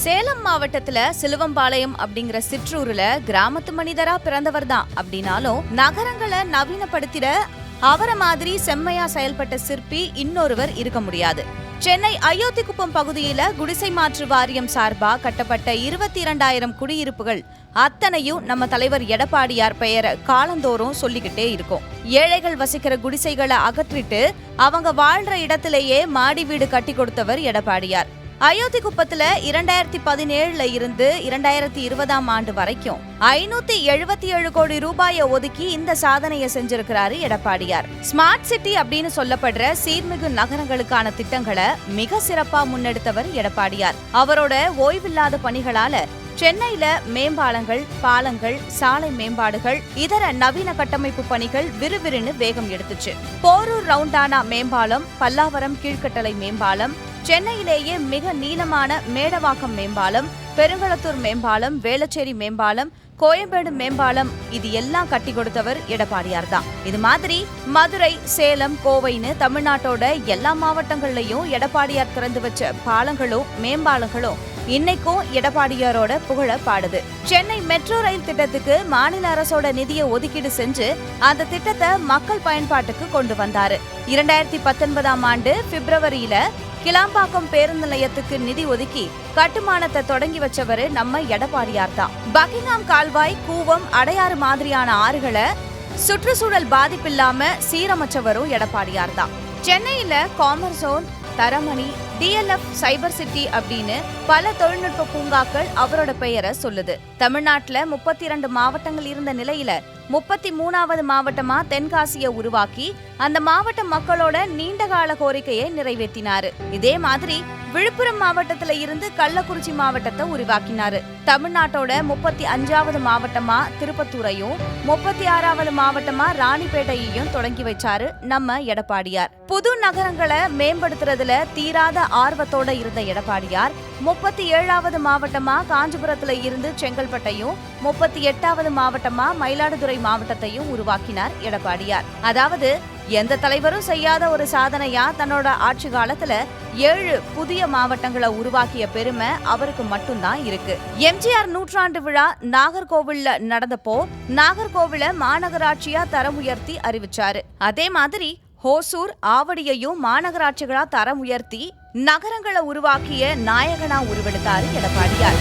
சேலம் மாவட்டத்துல சிலுவம்பாளையம் அப்படிங்கிற சிற்றூர்ல கிராமத்து மனிதரா பிறந்தவர் தான் அப்படின்னாலும் நகரங்களை நவீனப்படுத்திட அவரை மாதிரி செம்மையா செயல்பட்ட சிற்பி இன்னொருவர் இருக்க முடியாது. சென்னை அயோத்திக்குப்பம் பகுதியில குடிசை மாற்று வாரியம் சார்பா கட்டப்பட்ட 22,000 குடியிருப்புகள் அத்தனையும் நம்ம தலைவர் எடப்பாடியார் பெயரை காலந்தோறும் சொல்லிக்கிட்டே இருக்கும். ஏழைகள் வசிக்கிற குடிசைகளை அகற்றிட்டு அவங்க வாழ்ற இடத்திலேயே மாடி வீடு கட்டி கொடுத்தவர் எடப்பாடியார். அயோத்திக்குப்பத்துல 2017 இருந்து 2020 வரைக்கும் 577 கோடி ரூபாயை ஒதுக்கி இந்த சாதனையை செஞ்சிருக்கிறாரு எடப்பாடியார். ஸ்மார்ட் சிட்டி அப்படின்னு சொல்லப்படுற சீர்மிகு நகரங்களுக்கான திட்டங்களை மிக சிறப்பா முன்னெடுத்தவர் எடப்பாடியார். அவரோட ஓய்வில்லாத பணிகளால சென்னையில மேம்பாலங்கள், பாலங்கள், சாலை மேம்பாடுகள், இதர நவீன கட்டமைப்பு பணிகள் விறுவிறுன்னு வேகம் எடுத்துச்சு. போரூர் ரவுண்டானா மேம்பாலம், பல்லாவரம் கீழ்கட்டளை மேம்பாலம், சென்னையிலேயே மிக நீளமான மேடவாக்கம் மேம்பாலம், பெருங்களத்தூர் மேம்பாலம், வேளச்சேரி மேம்பாலம், கோயம்பேடு மேம்பாலம், இது எல்லாம் கட்டி கொடுத்தவர் எடப்பாடியார் தான். இது மாதிரி மதுரை, சேலம், கோவைன்னு தமிழ்நாட்டோட எல்லா மாவட்டங்கள்லயும் எடப்பாடியார் திறந்து வச்ச பாலங்களும் மேம்பாலங்களும் இன்னைக்கும் எடப்பாடியாரோட புகழ பாடுது. சென்னை மெட்ரோ ரயில் திட்டத்துக்கு மாநில அரசோட நிதியை ஒதுக்கீடு செஞ்சு அந்த திட்டத்தை மக்கள் பயன்பாட்டுக்கு கொண்டு வந்தாரு. 2019 பிப்ரவரியில கிளாம்பாக்கம் பேருந்து நிலையத்துக்கு நிதி ஒதுக்கி கட்டுமானத்தை தொடங்கி வச்சவரு நம்ம எடப்பாடியார் தான். பக்கிங்ஹாம் கால்வாய், கூவம், அடையாறு மாதிரியான ஆறுகளை சுற்றுச்சூழல் பாதிப்பில்லாம சீரமைச்சவரும் எடப்பாடியார் தான். சென்னையில காமர்ஸ் ஜோன், தரமணி, DLF சைபர் சிட்டி அப்படின்னு பல தொழில்நுட்ப பூங்காக்கள் அவரோட பெயரை சொல்லுது. தமிழ்நாட்டுல 32 மாவட்டங்கள் இருந்த நிலையில 33வது மாவட்டமா தென்காசியை உருவாக்கி அந்த மாவட்ட மக்களோட நீண்டகால கோரிக்கையை நிறைவேற்றினாரு. இதே மாதிரி விழுப்புரம் மாவட்டத்துல இருந்து கள்ளக்குறிச்சி மாவட்டத்தை உருவாக்கினாரு. தமிழ்நாட்டோட 35வது மாவட்டமா திருப்பத்தூரையும் 36வது மாவட்டமா ராணிப்பேட்டையையும் தொடங்கி வச்சாரு நம்ம எடப்பாடியார். புது நகரங்களை மேம்படுத்துறதுல தீராத ஆர்வத்தோட இருந்த எடப்பாடியார் 37வது மாவட்டமா காஞ்சிபுரத்துல இருந்து செங்கல்பட்டையும் 38வது மாவட்டமா மயிலாடுதுறை மாவட்டத்தையும் உருவாக்கினார் எடப்பாடியார். அதாவது எந்த தலைவரும் செய்யாத ஒரு சாதனையா தன்னோட ஆட்சி காலத்துல 7 புதிய மாவட்டங்களை உருவாக்கிய பெருமை அவருக்கு மட்டும்தான் இருக்கு. எம்ஜிஆர் நூற்றாண்டு விழா நாகர்கோவில்ல நடந்தப்போ நாகர்கோவில மாநகராட்சியா தரம் உயர்த்தி அறிவிச்சாரு. அதே மாதிரி ஹோசூர், ஆவடியையும் மாநகராட்சிகளா தரம் உயர்த்தி நகரங்களை உருவாக்கிய நாயகனா உருவெடுத்தாரு எடப்பாடியார்.